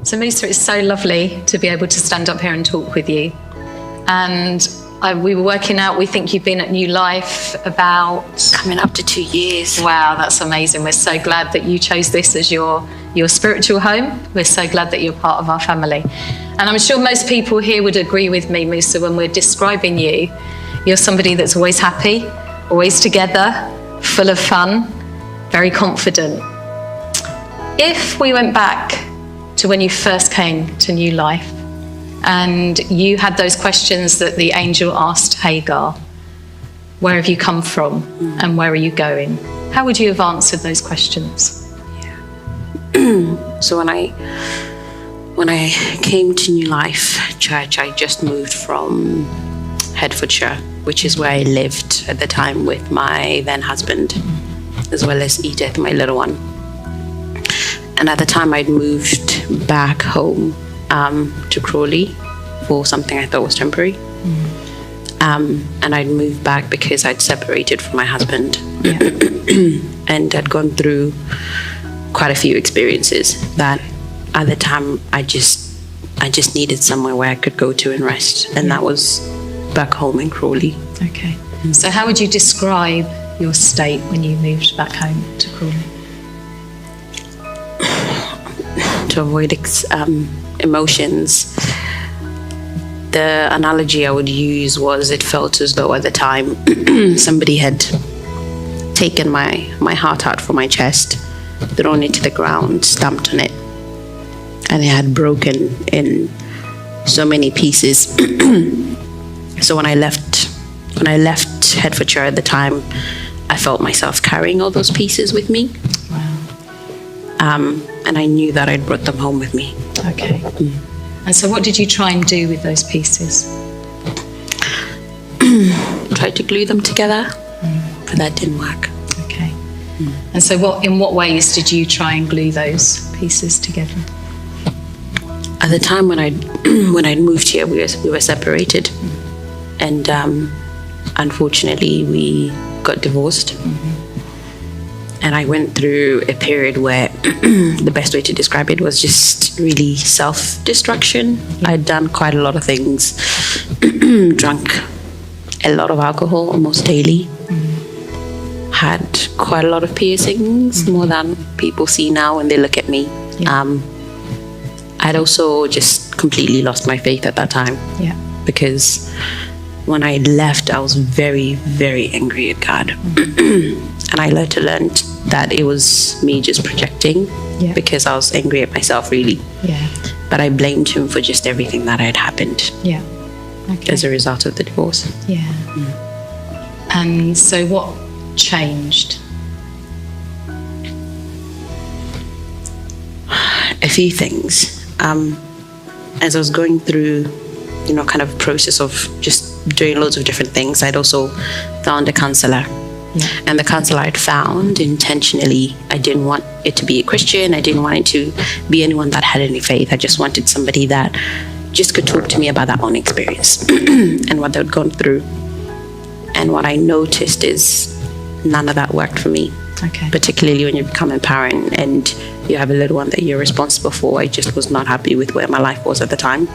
So Musa, it's so lovely to be able to stand up here and talk with you. And we were working out, we think you've been at New Life about... coming up to 2 years. Wow, that's amazing. We're so glad that you chose this as your spiritual home. We're so glad that you're part of our family. And I'm sure most people here would agree with me, Musa, when we're describing you. You're somebody that's always happy, always together, full of fun, very confident. If we went back to when you first came to New Life and you had those questions that the angel asked Hagar, where have you come from and where are you going? How would you have answered those questions? So when I came to New Life Church, I just moved from Hertfordshire, which is where I lived at the time with my then husband, as well as Edith, my little one. And at the time I'd moved back home to Crawley for something I thought was temporary. And I'd moved back because I'd separated from my husband. And I'd gone through quite a few experiences that at the time I just needed somewhere where I could go to and rest. And that was back home in Crawley. Okay. So how would you describe your state when you moved back home to Crawley? To avoid emotions, the analogy I would use was it felt as though at the time somebody had taken my heart out from my chest, thrown it to the ground, stamped on it, and it had broken in so many pieces. So when I left Hertfordshire at the time, I felt myself carrying all those pieces with me. Wow. And I knew that I'd brought them home with me. Okay. And so what did you try and do with those pieces? Tried to glue them together, but that didn't work. Okay. And so in what ways did you try and glue those pieces together? At the time when I'd moved here, we were separated. And unfortunately, we got divorced. And I went through a period where the best way to describe it was just really self-destruction. I'd done quite a lot of things, drunk a lot of alcohol almost daily, had quite a lot of piercings, more than people see now when they look at me. I'd also just completely lost my faith at that time. Because when I left, I was very, very angry at God. And I later learned that it was me just projecting because I was angry at myself, really. But I blamed him for just everything that had happened as a result of the divorce. And so what changed? A few things. As I was going through, kind of process of just doing loads of different things, I'd also found a counselor. And the counselor I'd found intentionally, I didn't want it to be a Christian. I didn't want it to be anyone that had any faith. I just wanted somebody that just could talk to me about their own experience and what they'd gone through. And what I noticed is none of that worked for me. Particularly when you become a parent and you have a little one that you're responsible for. I just was not happy with where my life was at the time.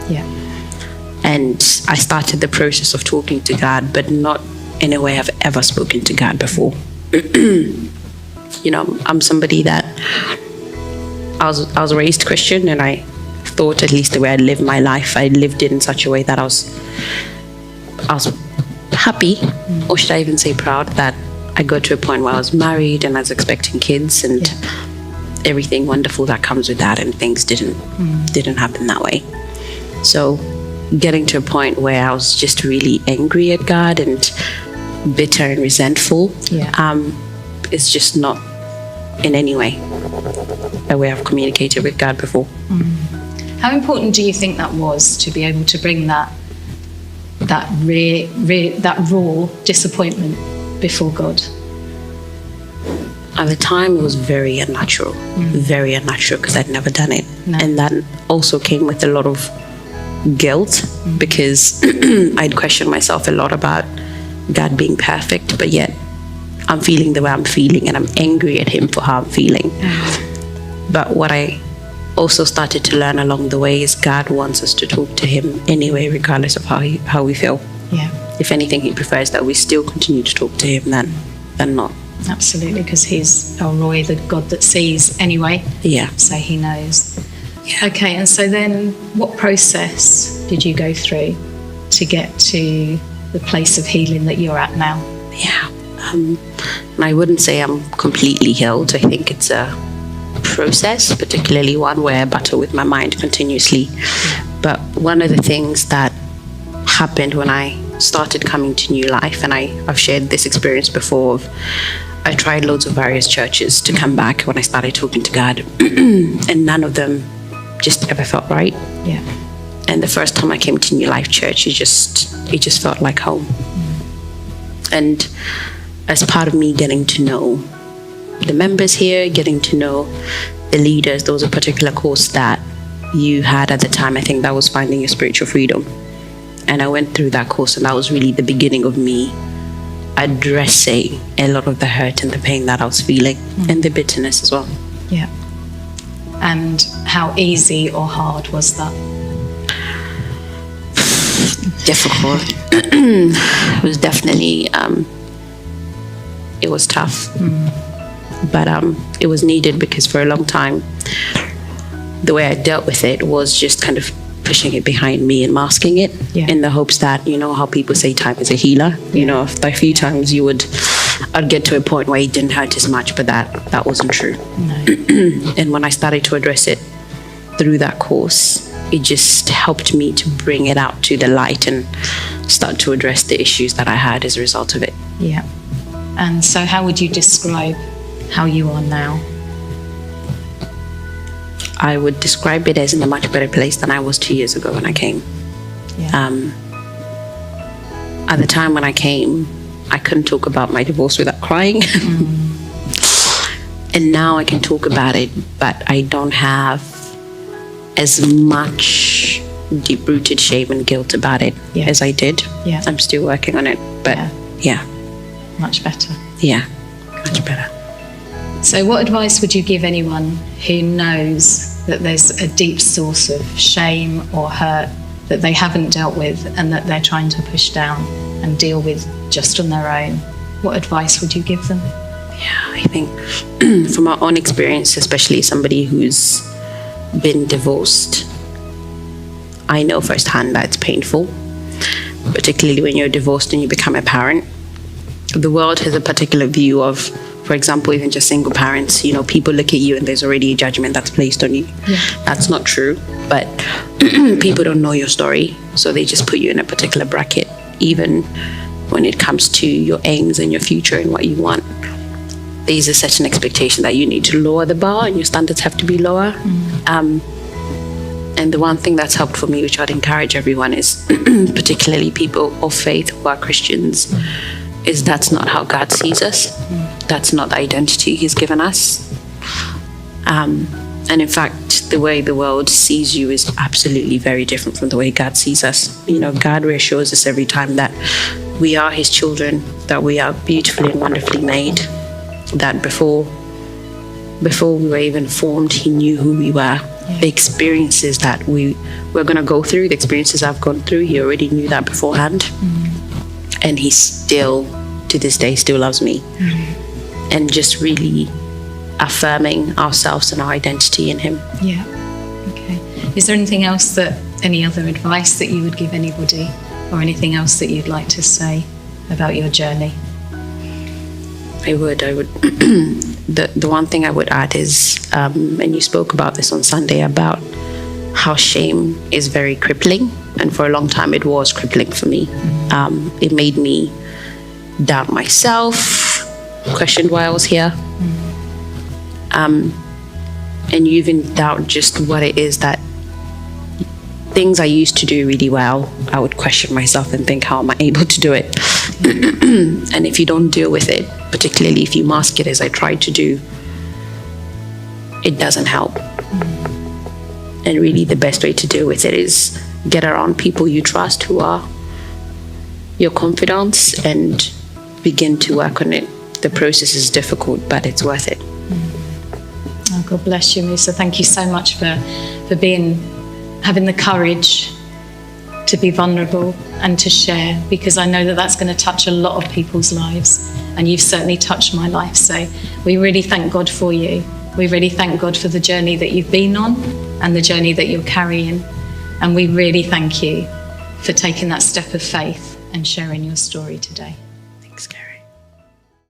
And I started the process of talking to God, but not in a way I've ever spoken to God before. I'm somebody that I was raised Christian, and I thought at least the way I lived my life, I lived it in such a way that I was happy, or should I even say proud, that I got to a point where I was married and I was expecting kids and everything wonderful that comes with that, and things didn't happen that way. So getting to a point where I was just really angry at God and bitter and resentful is just not in any way a way I've communicated with God before. How important do you think that was to be able to bring that raw disappointment before God? At the time, it was very unnatural, because I'd never done it. And that also came with a lot of guilt, because I'd questioned myself a lot about God being perfect, but yet I'm feeling the way I'm feeling, and I'm angry at him for how I'm feeling. But what I also started to learn along the way is God wants us to talk to him anyway, regardless of how we feel. Yeah. If anything, he prefers that we still continue to talk to him than not. Absolutely, because he's El Roy, the God that sees anyway. Yeah. So he knows. Yeah. Okay, and so then what process did you go through to get to the place of healing that you're at now? Yeah. And I wouldn't say I'm completely healed. I think it's a process, particularly one where I battle with my mind continuously. But one of the things that happened when I started coming to New Life, and I've shared this experience before, I tried loads of various churches to come back when I started talking to God, and none of them just ever felt right. Yeah. And the first time I came to New Life Church, it just felt like home. And as part of me getting to know the members here, getting to know the leaders, there was a particular course that you had at the time, I think that was Finding Your Spiritual Freedom. And I went through that course, and that was really the beginning of me addressing a lot of the hurt and the pain that I was feeling, and the bitterness as well. Yeah. And how easy or hard was that? Difficult. It was definitely, it was tough. But it was needed, because for a long time, the way I dealt with it was just kind of pushing it behind me and masking it, in the hopes that, you know how people say time is a healer. You know, a few times I'd get to a point where it didn't hurt as much, but that wasn't true. No. And when I started to address it through that course, it just helped me to bring it out to the light and start to address the issues that I had as a result of it. Yeah. And so how would you describe how you are now? I would describe it as in a much better place than I was 2 years ago when I came. Yeah. At the time when I came, I couldn't talk about my divorce without crying. And now I can talk about it, but I don't have as much deep-rooted shame and guilt about it as I did. Yeah. I'm still working on it, but yeah. Much better. Yeah, much better. So what advice would you give anyone who knows that there's a deep source of shame or hurt that they haven't dealt with and that they're trying to push down and deal with just on their own? What advice would you give them? Yeah, I think from our own experience, especially somebody who's been divorced, I know firsthand that it's painful, particularly when you're divorced and you become a parent. The world has a particular view of, for example, even just single parents. You know, people look at you and there's already a judgment that's placed on you. Yeah. That's not true, but people don't know your story, so they just put you in a particular bracket, even when it comes to your aims and your future and what you want. There's a certain expectation that you need to lower the bar and your standards have to be lower. And the one thing that's helped for me, which I'd encourage everyone, is particularly people of faith who are Christians, is that's not how God sees us. That's not the identity he's given us. And in fact, the way the world sees you is absolutely very different from the way God sees us. You know, God reassures us every time that we are his children, that we are beautifully and wonderfully made, that before we were even formed, he knew who we were. The experiences that we were going to go through, the experiences I've gone through, he already knew that beforehand. And he still, to this day, still loves me. And just really affirming ourselves and our identity in him. Yeah. Okay. Is there anything else any other advice that you would give anybody, or anything else that you'd like to say about your journey? I would. The one thing I would add is, and you spoke about this on Sunday, about how shame is very crippling. And for a long time, it was crippling for me. It made me doubt myself, questioned why I was here. And you even doubt just what it is that things I used to do really well, I would question myself and think, how am I able to do it? And if you don't deal with it, particularly if you mask it as I tried to do, it doesn't help. And really the best way to deal with it is get around people you trust who are your confidants and begin to work on it. The process is difficult, but it's worth it. God bless you, Musa. Thank you so much for having the courage to be vulnerable and to share, because I know that that's going to touch a lot of people's lives, and you've certainly touched my life. So we really thank God for you. We really thank God for the journey that you've been on and the journey that you're carrying. And we really thank you for taking that step of faith and sharing your story today.